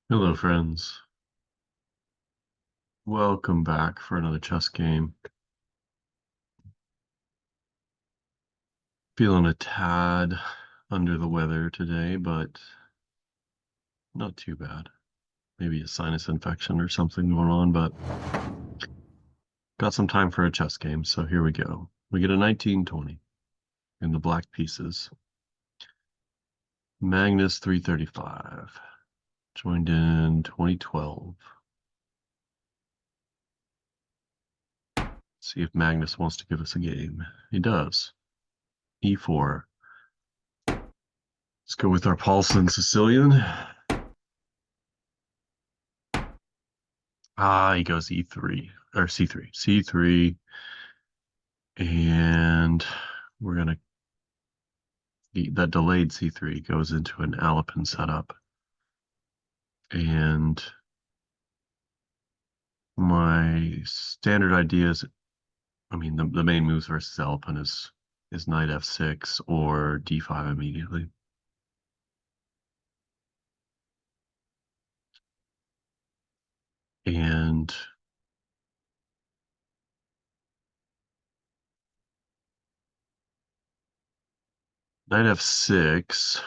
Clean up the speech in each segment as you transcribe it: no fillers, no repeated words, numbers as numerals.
Hello, friends. Welcome back for another chess game. Feeling a tad under the weather today, but not too bad. Maybe a sinus infection or something going on, but got some time for a chess game, so here we go. We get a 1920 in the black pieces. Magnus 335. Joined in 2012. See if Magnus wants to give us a game. He does. E4. Let's go with our Paulson Sicilian. He goes E3 or C3. C3, and we're gonna that delayed C3 goes into an Alapin setup. And my standard ideas, I mean the main moves versus Alapin is knight F6 or D5 immediately. And knight F6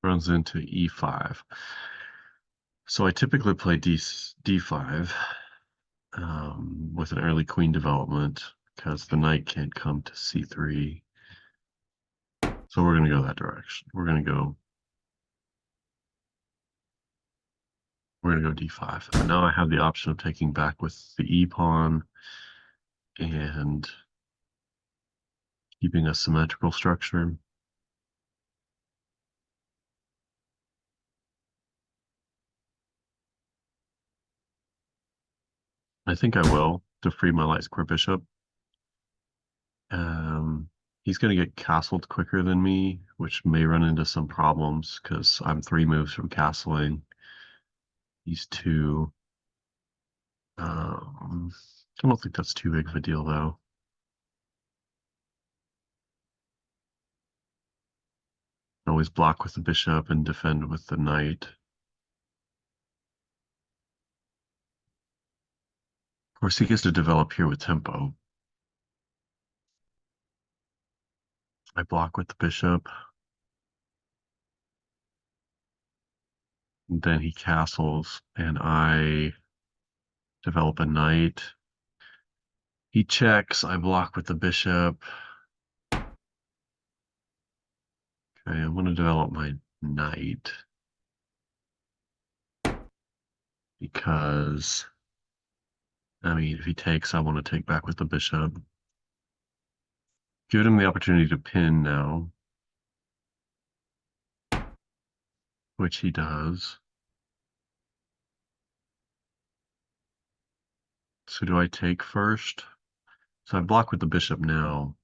runs into E5. So I typically play D5 with an early queen development because the knight can't come to C3. So we're going to go that direction. We're going to go D5. And now I have the option of taking back with the E pawn and keeping a symmetrical structure. I think I will to free my light square bishop. He's going to get castled quicker than me, which may run into some problems because I'm 3 moves from castling. He's 2. I don't think that's too big of a deal, though. Always block with the bishop and defend with the knight. Of course, he gets to develop here with tempo. I block with the bishop. And then he castles, and I develop a knight. He checks. I block with the bishop. Okay, I'm going to develop my knight because, I mean, if he takes, I want to take back with the bishop. Give him the opportunity to pin now, which he does. So do I take first? So I block with the bishop now.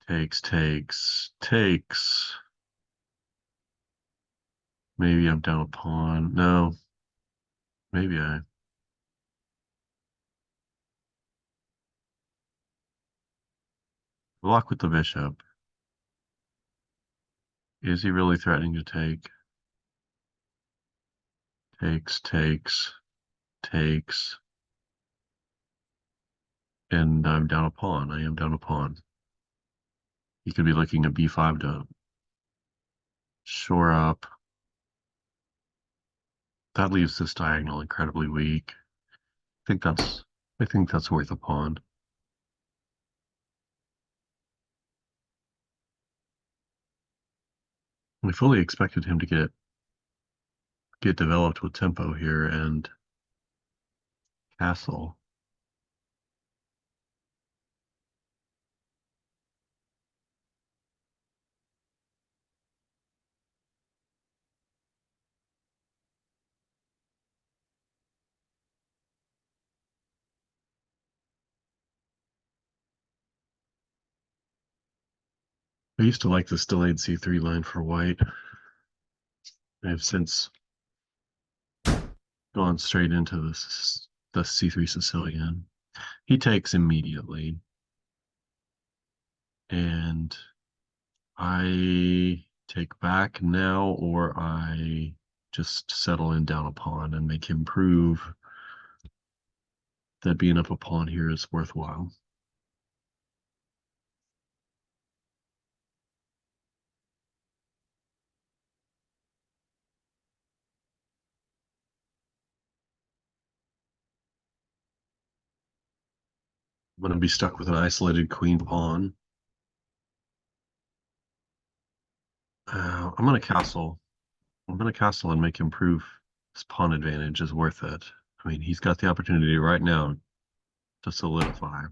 Takes, takes, takes. Maybe I'm down a pawn. No. Maybe I block with the bishop. Is he really threatening to take? Takes, takes, takes. And I'm down a pawn. I am down a pawn. He could be looking at b5 to shore up. That leaves this diagonal incredibly weak. I think that's worth a pawn. We fully expected him to get developed with tempo here and castle. I used to like this delayed c3 line for white. I've since gone straight into the C3 Sicilian. He takes immediately, and I take back now, or I just settle in down a pawn and make him prove that being up a pawn here is worthwhile. I'm going to be stuck with an isolated queen pawn. I'm going to castle. I'm going to castle and make him prove his pawn advantage is worth it. I mean, he's got the opportunity right now to solidify.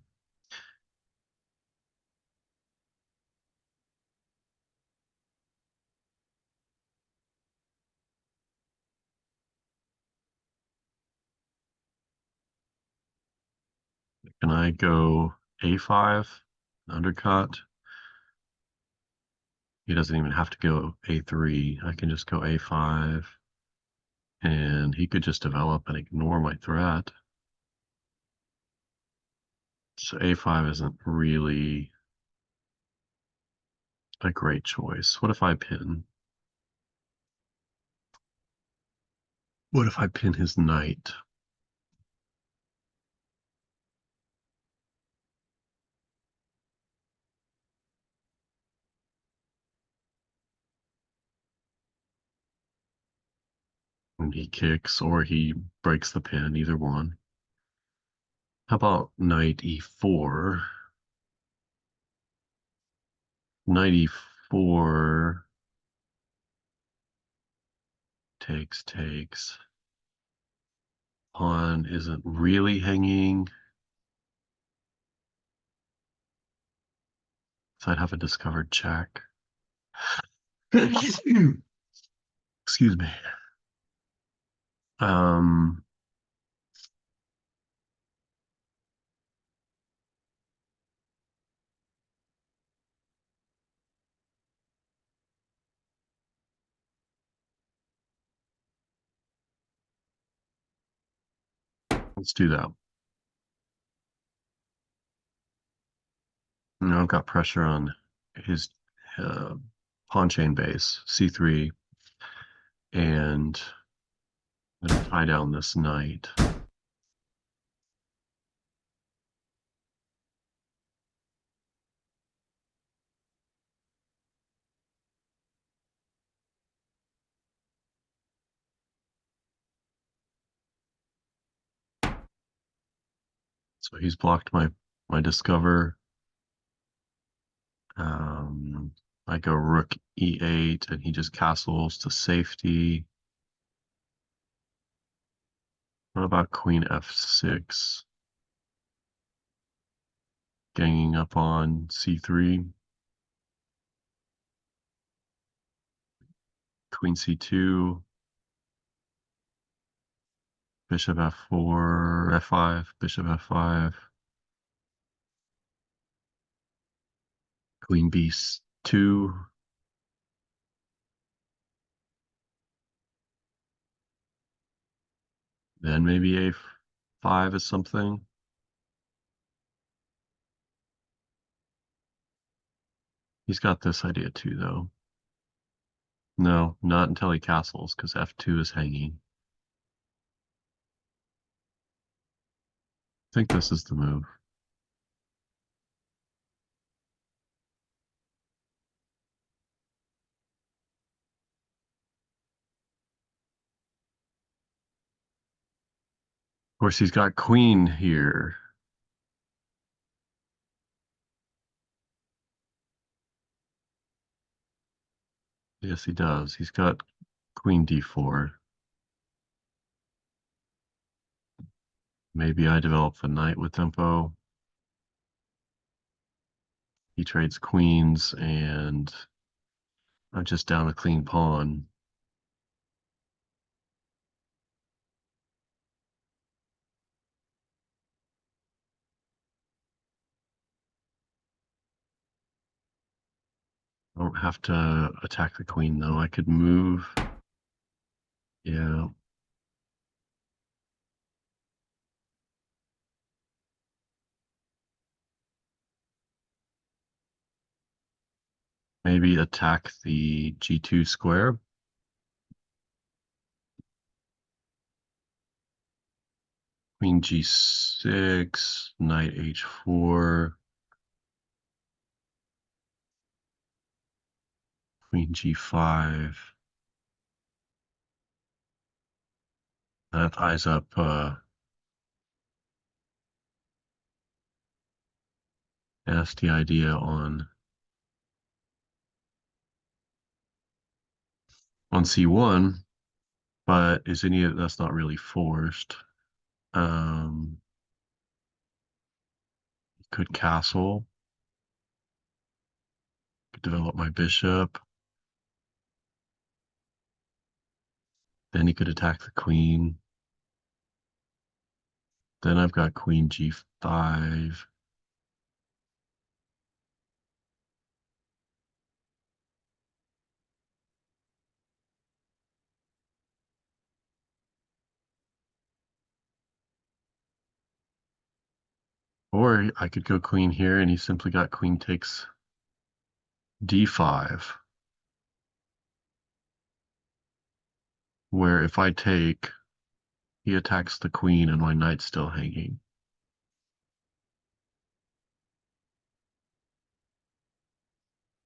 Can I go a5, undercut? He doesn't even have to go a3. I can just go a5, and he could just develop and ignore my threat. So a5 isn't really a great choice. What if I pin? What if I pin his knight? And he kicks or he breaks the pin, either one. How about knight e4? Knight e4 takes. Pawn isn't really hanging. So I'd have a discovered check. Excuse me. Um, let's do that. Now I've got pressure on his uh, pawn chain base, c3, and I'm going to tie down this knight. So he's blocked my discover. I go rook e8, and he just castles to safety. What about queen f6? Ganging up on c3. Queen c2. Bishop f4, f5, bishop f5. Queen b2. Then maybe a5 is something. He's got this idea too, though. No, not until he castles, because f2 is hanging. I think this is the move. Of course, he's got queen here. Yes, he does. He's got queen d4. Maybe I develop the knight with tempo. He trades queens, and I'm just down a clean pawn. I don't have to attack the queen, though. I could move. Yeah, maybe attack the G2 square. Queen G6, knight H4, Queen G5. That ties up nasty idea on C1, but is any of that's not really forced. Um, could castle, could develop my bishop. Then he could attack the queen. Then I've got Queen G5. Or I could go queen here and he simply got queen takes D5. Where if I take, he attacks the queen and my knight's still hanging.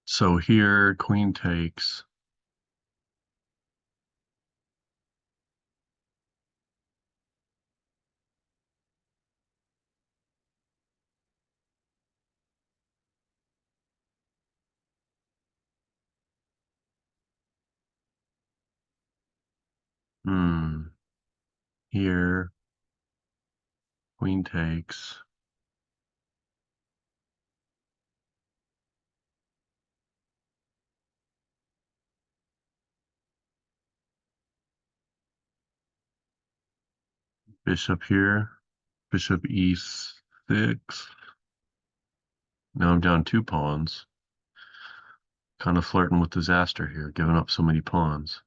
So here, queen takes. Hmm. Here, queen takes. Bishop here. Bishop E6. Now I'm down 2 pawns. Kind of flirting with disaster here, giving up so many pawns.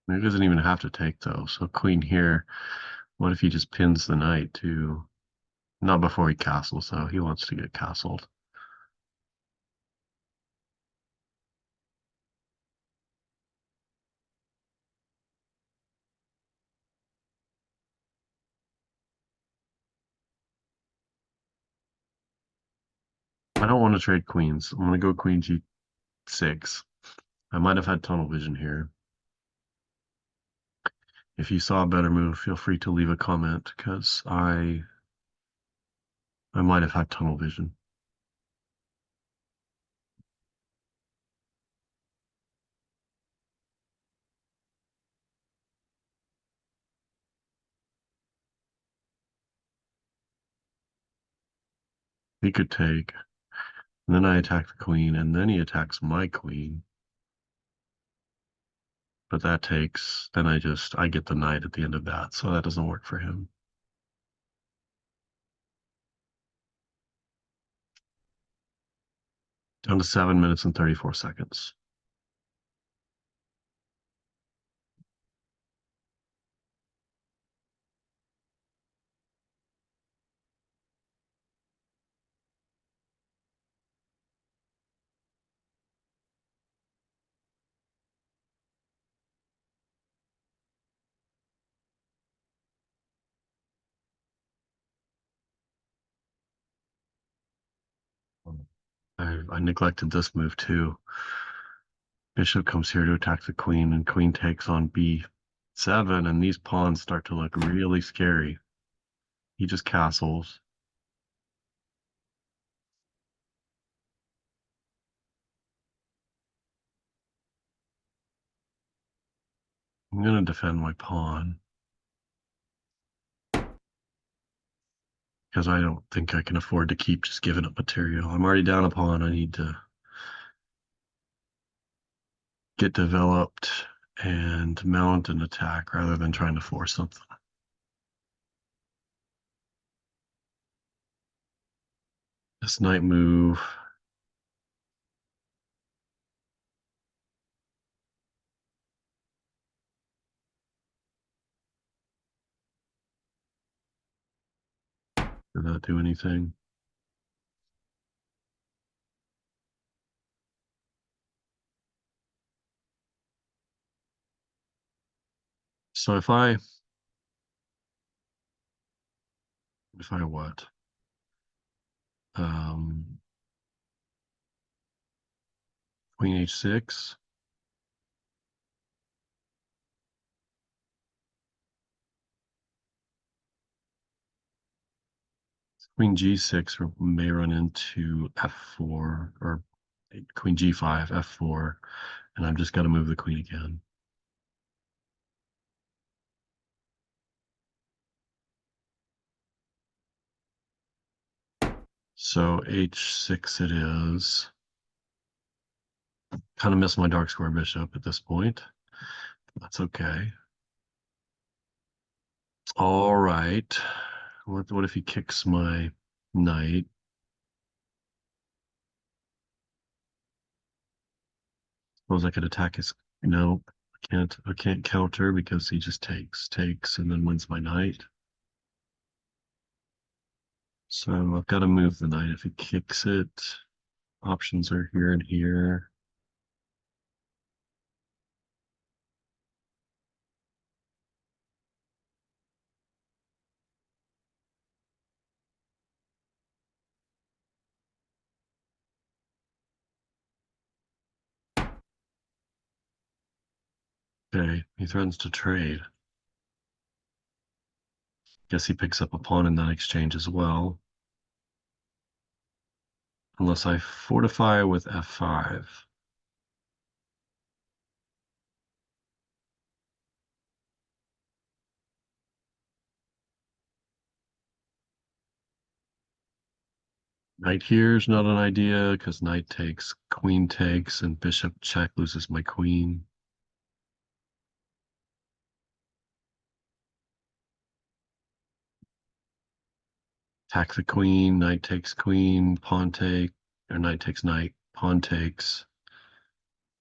He doesn't even have to take though. So queen here. What if he just pins the knight to, not before he castles though. He wants to get castled. I don't want to trade queens. I'm gonna go queen G6. I might have had tunnel vision here. If you saw a better move, feel free to leave a comment because I might have had tunnel vision. He could take, and then I attack the queen, and then he attacks my queen. But that takes, then I get the knight at the end of that, so that doesn't work for him. Down to 7 minutes and 34 seconds. I neglected this move too. Bishop comes here to attack the queen, and queen takes on B7, and these pawns start to look really scary. He just castles. I'm going to defend my pawn. because I don't think I can afford to keep just giving up material. I'm already down a pawn. I need to get developed and mount an attack rather than trying to force something. This knight move. Did not do anything. So if I what? Um, Queen h6. Queen g6 may run into f4 or queen g5, f4, and I've just got to move the queen again. So h6 it is. Kind of miss my dark square bishop at this point. That's okay. All right. What if he kicks my knight? Suppose I could attack his. No, I can't counter because he just takes, and then wins my knight. So I've got to move the knight if he kicks it. Options are here and here. Okay, he threatens to trade. Guess he picks up a pawn in that exchange as well. Unless I fortify with f5. Knight here is not an idea because knight takes, queen takes, and bishop check loses my queen. Attack the queen, knight takes queen, pawn take, or knight takes knight, pawn takes,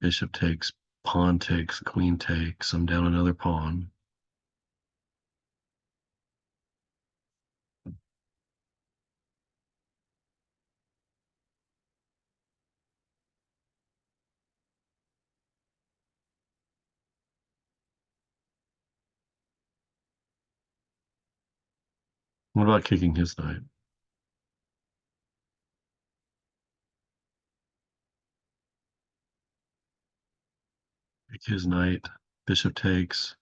bishop takes, pawn takes, queen takes. I'm down another pawn. What about kicking his knight? Kick his knight, bishop takes,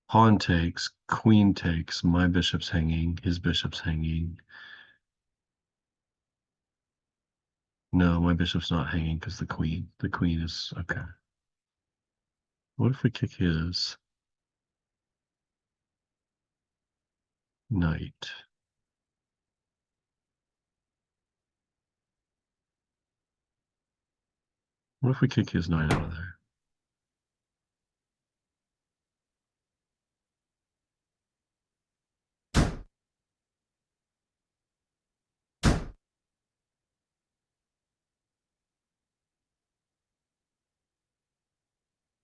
pawn takes, queen takes, my bishop's hanging, his bishop's hanging. No, my bishop's not hanging because the queen is, okay. What if we kick his knight? What if we kick his knight out of there?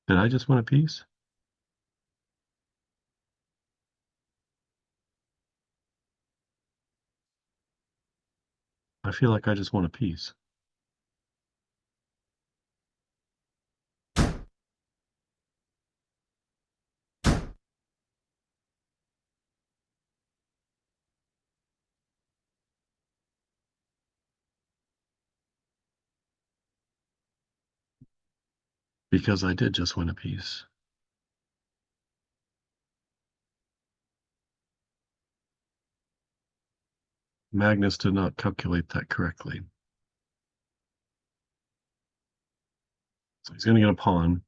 Did I just win a piece? I feel like I just won a piece. Because I did just win a piece. Magnus did not calculate that correctly. So he's going to get a pawn.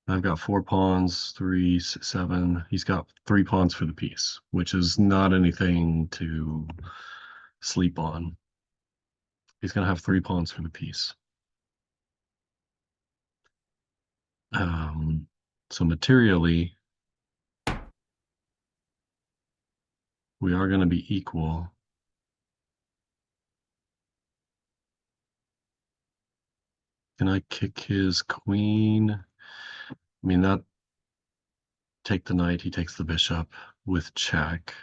I've got four pawns, three, seven. He's got three pawns for the piece, which is not anything to sleep on. He's going to have three pawns for the piece. Um, so materially, we are going to be equal. Can I kick his queen? I mean, that take the knight, he takes the bishop with check.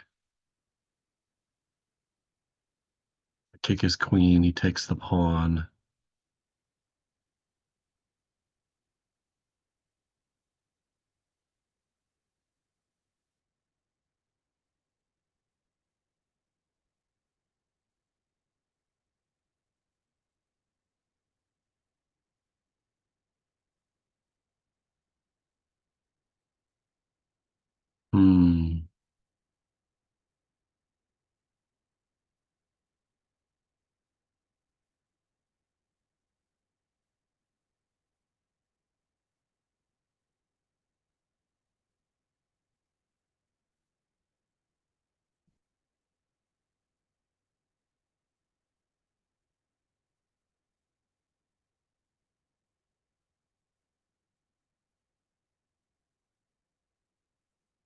Kick his queen, he takes the pawn. Hmm.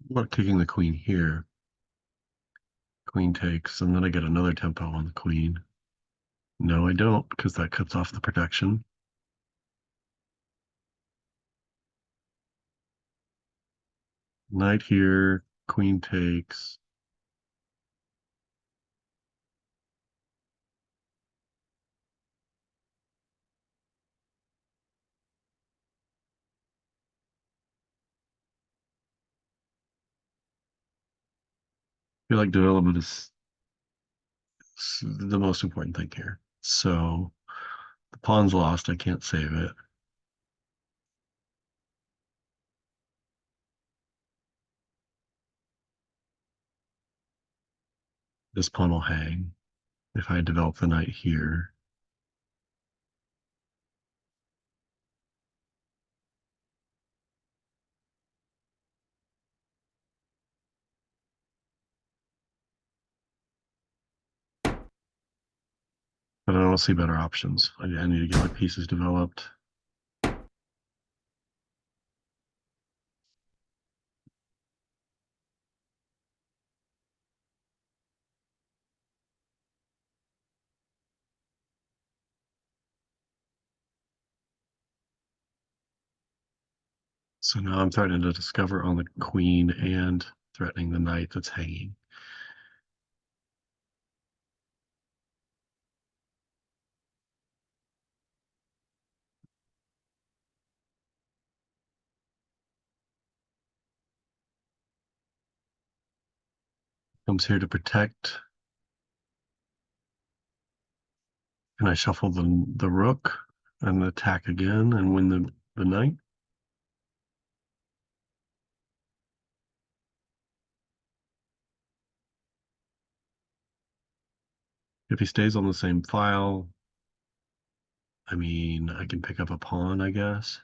What kicking the queen here? Queen takes, and then I get another tempo on the queen. No, I don't, because that cuts off the protection. Knight here, queen takes. I feel like development is the most important thing here. So the pawn's lost, I can't save it. This pawn will hang. If I develop the knight here, but I don't see better options. I need to get my pieces developed. So now I'm starting to discover on the queen and threatening the knight that's hanging. Comes here to protect. Can I shuffle the rook and attack again and win the knight? If he stays on the same file, I mean, I can pick up a pawn, I guess.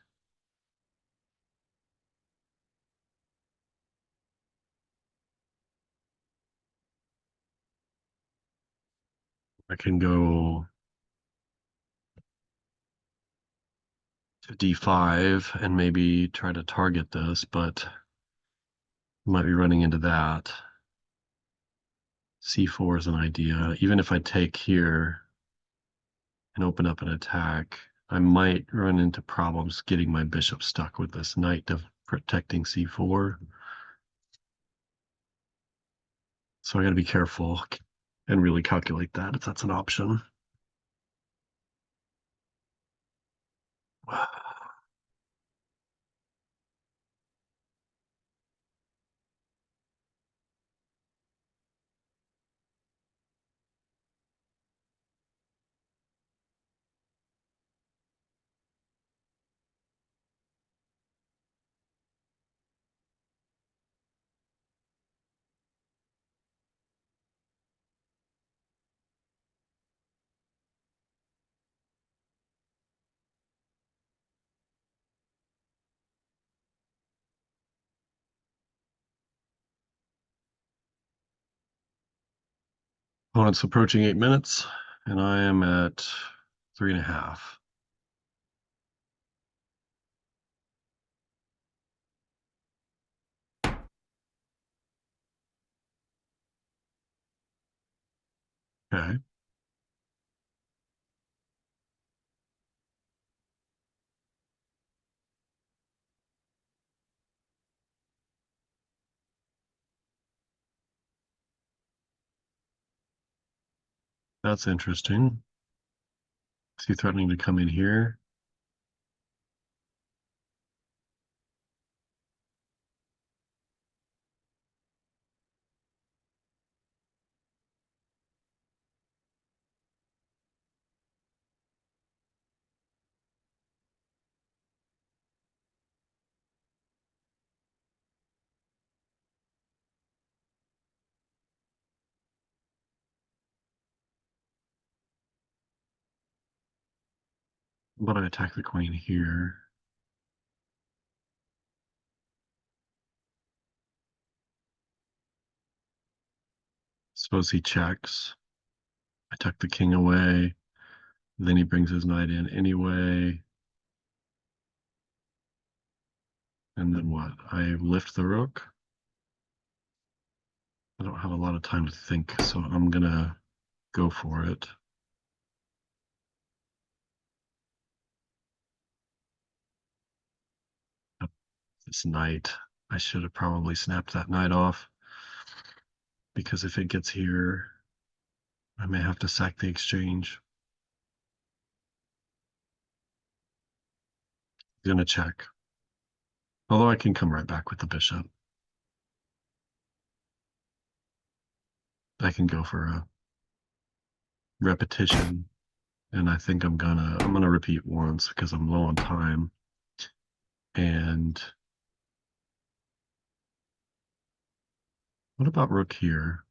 I can go to d5 and maybe try to target this, but might be running into that. c4 is an idea. Even if I take here and open up an attack, I might run into problems getting my bishop stuck with this knight of protecting c4. So I got to be careful and really calculate that if that's an option. Opponent's approaching 8 minutes, and I am at 3.5. Okay. That's interesting. Is he threatening to come in here? But I attack the queen here. Suppose he checks. I tuck the king away. Then he brings his knight in anyway. And then what? I lift the rook. I don't have a lot of time to think, so I'm gonna go for it. This knight, I should have probably snapped that knight off, because if it gets here, I may have to sack the exchange. I'm gonna check. Although I can come right back with the bishop. I can go for a repetition, and I think I'm gonna repeat once because I'm low on time. And what about rook here?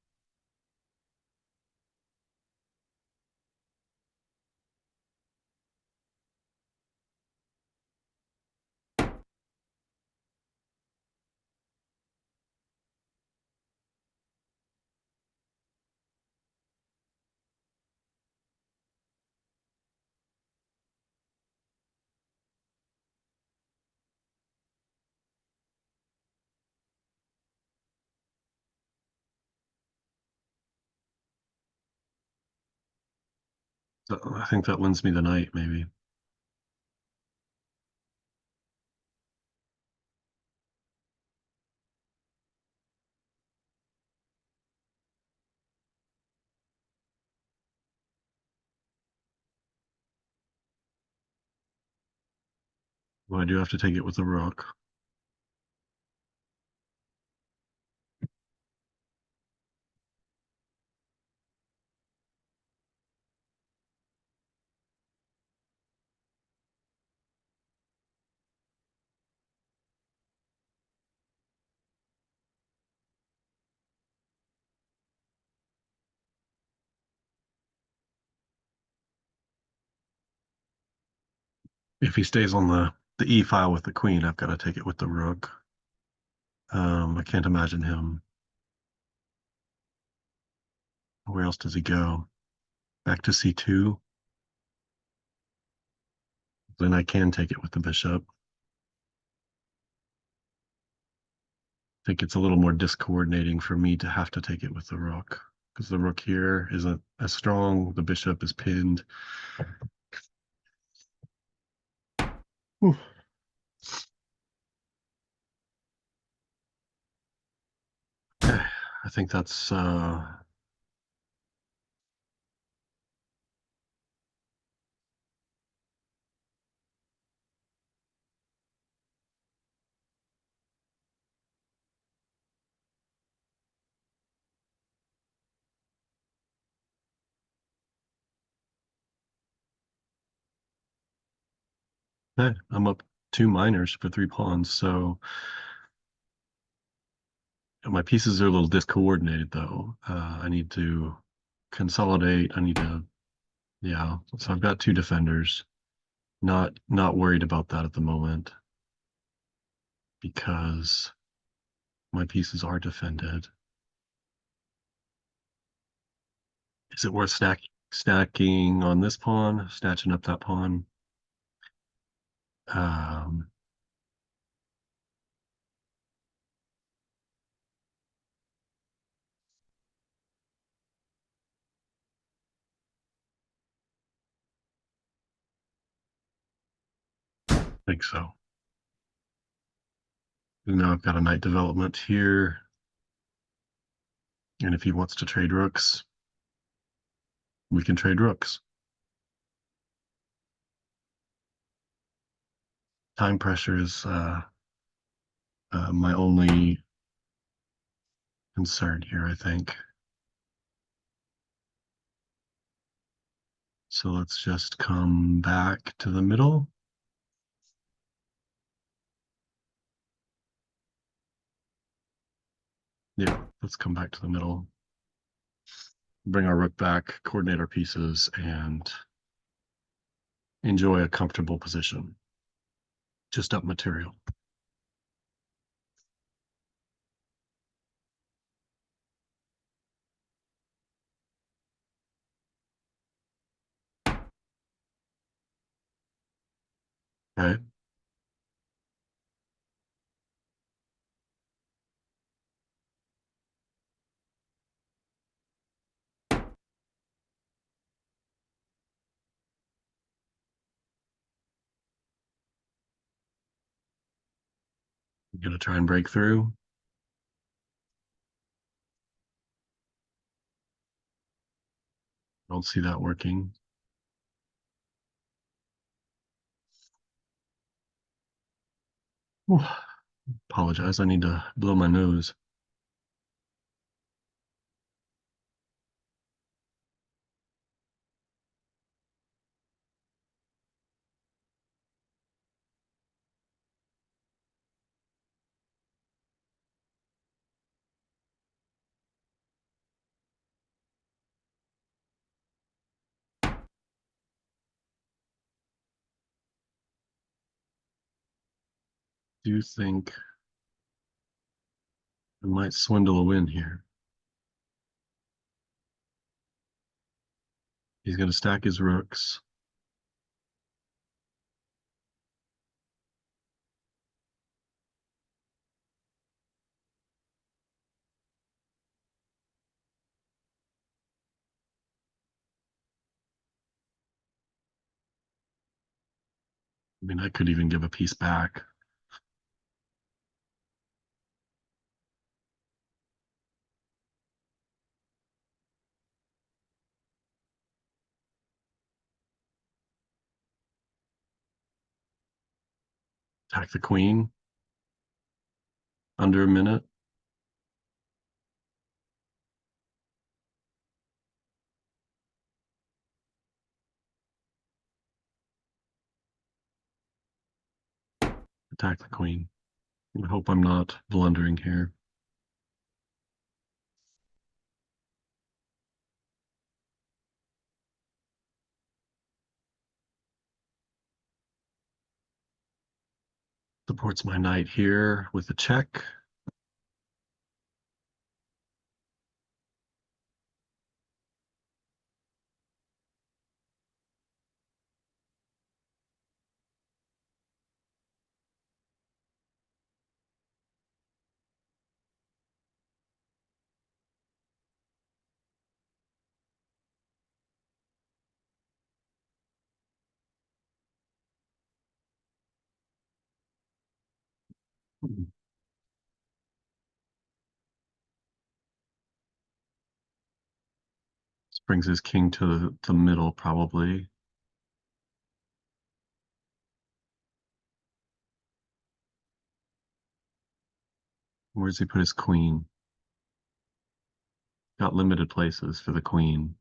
I think that lends me the knight, maybe. Well, I do have to take it with the rook. If he stays on the e file with the queen, I've got to take it with the rook. I can't imagine him. Where else does he go? Back to c2. Then I can take it with the bishop. I think it's a little more discoordinating for me to have to take it with the rook, because the rook here isn't as strong. The bishop is pinned. Whew. Okay, I think that's I'm up 2 minors for 3 pawns, so my pieces are a little discoordinated though. I need to consolidate. I need to, yeah. So I've got 2 defenders. Not worried about that at the moment because my pieces are defended. Is it worth stacking on this pawn, snatching up that pawn? Um, I think so. And now I've got a knight development here. And if he wants to trade rooks, we can trade rooks. Time pressure is my only concern here, I think. So let's just come back to the middle. Yeah, let's come back to the middle. Bring our rook back, coordinate our pieces, and enjoy a comfortable position. Just up material. Okay. I'm gonna try and break through. Don't see that working. Ooh, apologize, I need to blow my nose. Do you think I might swindle a win here? He's gonna stack his rooks. I mean, I could even give a piece back. Attack the queen. Under a minute. Attack the queen. I hope I'm not blundering here. Supports my knight here with a check. This brings his king to the middle, probably. Where does he put his queen? Got limited places for the queen.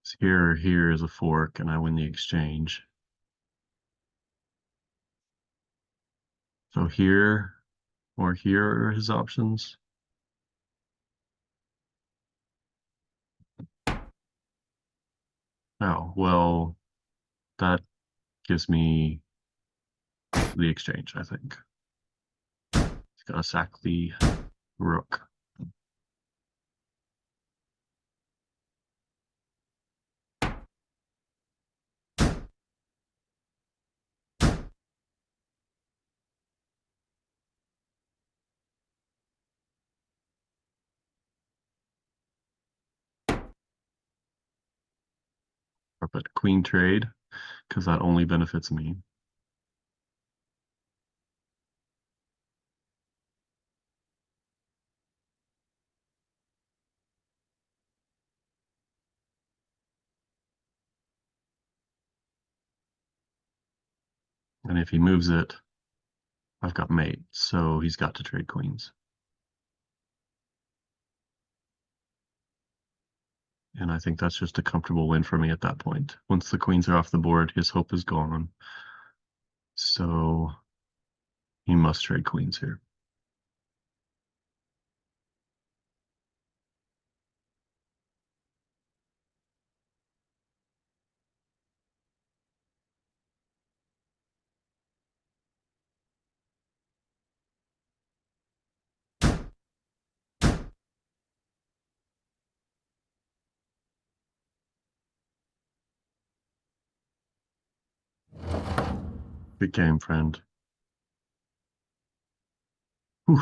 So here is a fork, and I win the exchange. So here or here are his options. Oh, well, that gives me the exchange, I think. He's gonna sack the rook. but queen trade, because that only benefits me. And if he moves it, I've got mate, so he's got to trade queens. And I think that's just a comfortable win for me at that point. Once the queens are off the board, his hope is gone. So he must trade queens here. Good game, friend. Whew,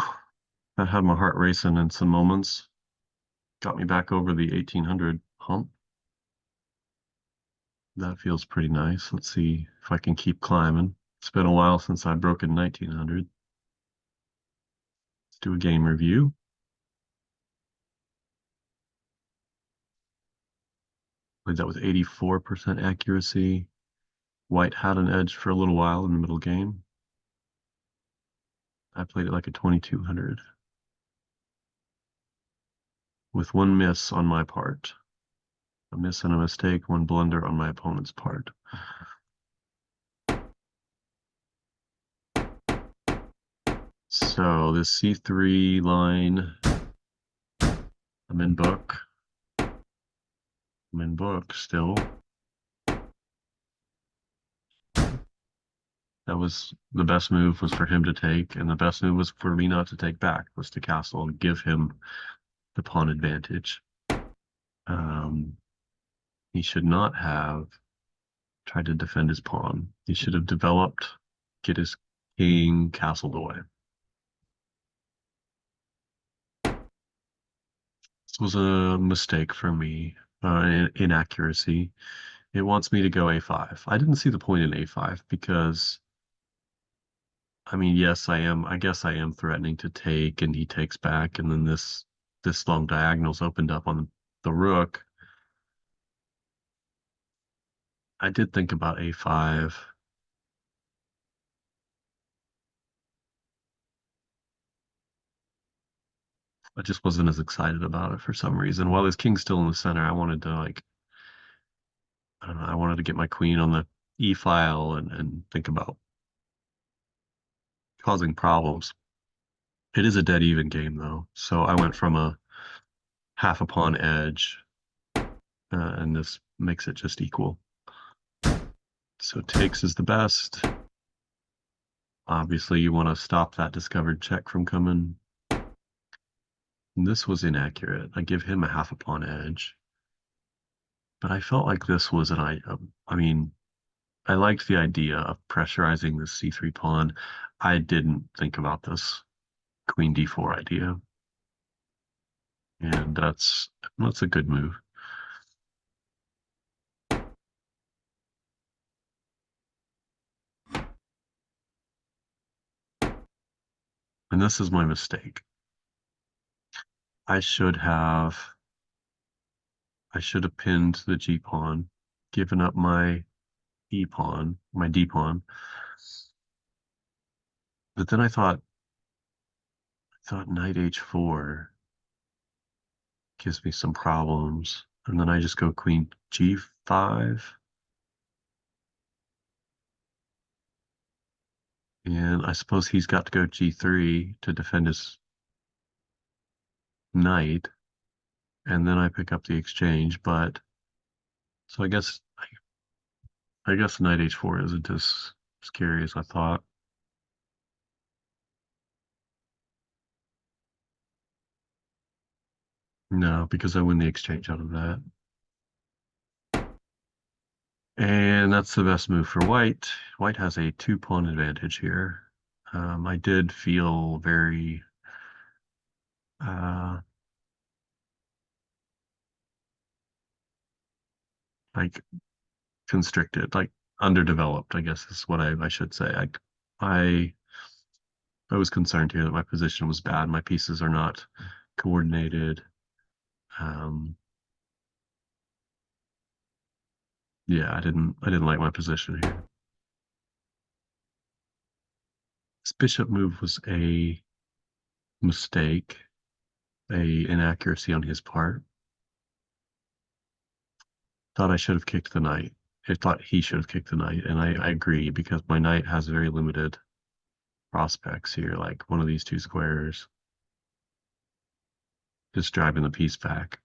that had my heart racing in some moments. Got me back over the 1800 hump. That feels pretty nice. Let's see if I can keep climbing. It's been a while since I broke in 1900. Let's do a game review. Played that with 84% accuracy. White had an edge for a little while in the middle game. I played it like a 2200 with one miss on my part. A miss and a mistake, one blunder on my opponent's part. So this C3 line, I'm in book. I'm in book still. That was the best move was for him to take, and the best move was for me not to take back, was to castle and give him the pawn advantage. Um, he should not have tried to defend his pawn. He should have developed, get his king castled away. This was a mistake for me, inaccuracy. It wants me to go a5. I didn't see the point in a5 because, I mean, yes, I guess I am threatening to take, and he takes back, and then this long diagonal's opened up on the rook. I did think about a5. I just wasn't as excited about it for some reason. While his king's still in the center, I wanted to like, I don't know, I wanted to get my queen on the e file and think about causing problems. It is a dead even game though, so I went from a half a pawn edge, and this makes it just equal. So takes is the best. Obviously, you want to stop that discovered check from coming. And this was inaccurate. I give him a half a pawn edge. But I felt like this was I mean, I liked the idea of pressurizing the c3 pawn. I didn't think about this queen d4 idea. And that's a good move. And this is my mistake. I should have I should have pinned the G pawn, given up my E pawn, my D pawn. But then I thought knight H4 gives me some problems. And then I just go queen G5. And I suppose he's got to go G3 to defend his knight. And then I pick up the exchange, but so I guess knight H4 isn't as scary as I thought. No, because I win the exchange out of that. And that's the best move for white. White has a two-pawn advantage here. I did feel very uh, like constricted, like underdeveloped, I guess is what I should say. I I was concerned here that my position was bad. My pieces are not coordinated. Um, yeah, I didn't like my position here. This bishop move was a mistake, a inaccuracy on his part. Thought I should have kicked the knight. I thought he should have kicked the knight, and I agree because my knight has very limited prospects here, like one of these two squares, just driving the piece back.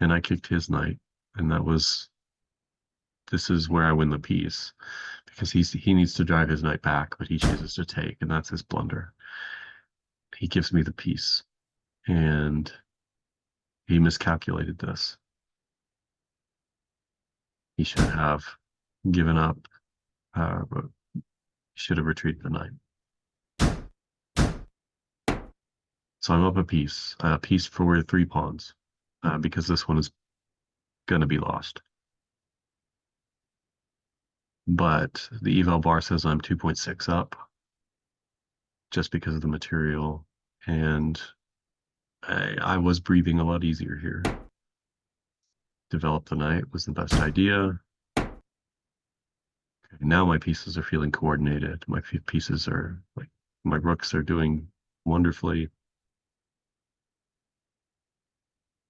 And I kicked his knight, and this is where I win the piece because he needs to drive his knight back, but he chooses to take, and that's his blunder. He gives me the piece, and he miscalculated this. He should have given up, but he should have retreated the knight. So I'm up a piece for 3 pawns, because this one is going to be lost. But the eval bar says I'm 2.6 up just because of the material, and I was breathing a lot easier here. Develop the knight was the best idea. Okay, now my pieces are feeling coordinated. My pieces are like my rooks are doing wonderfully.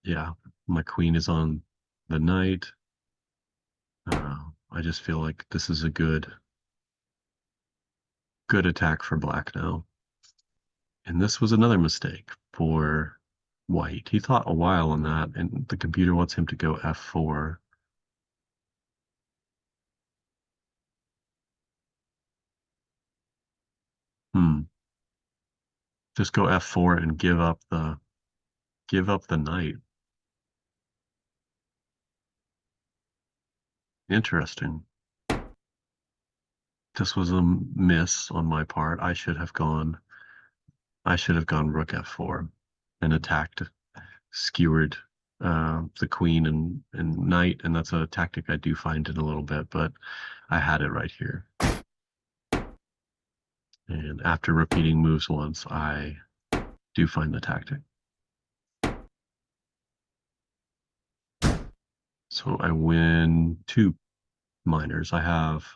Yeah, my queen is on the knight. I just feel like this is a good attack for black now. And this was another mistake for white. He thought a while on that, and the computer wants him to go f4. Hmm. Just go f4 and give up the knight. Interesting. This was a miss on my part. I should have gone rook f4 and attacked, skewered the queen and knight, and that's a tactic I do find in a little bit, but I had it right here. And after repeating moves once, I do find the tactic. So I win 2 minors. I have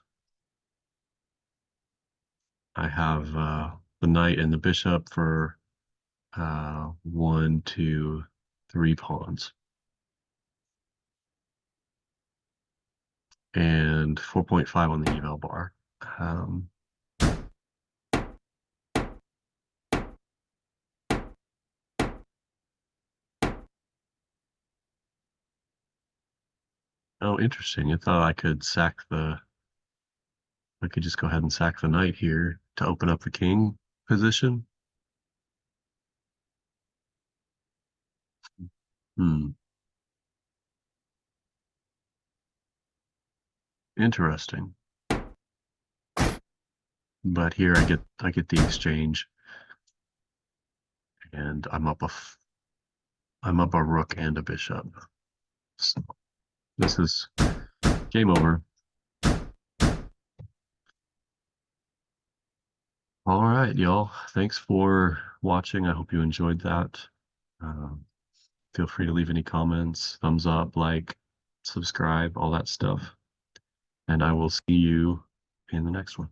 the knight and the bishop for 1, 2, 3 pawns. And 4.5 on the eval bar. Oh, interesting. I thought I could just go ahead and sack the knight here to open up the king position. Hmm. Interesting. But here I get the exchange, and I'm up a rook and a bishop. So this is game over. All right, y'all. Thanks for watching. I hope you enjoyed that. Um, feel free to leave any comments, thumbs up, like, subscribe, all that stuff. And I will see you in the next one.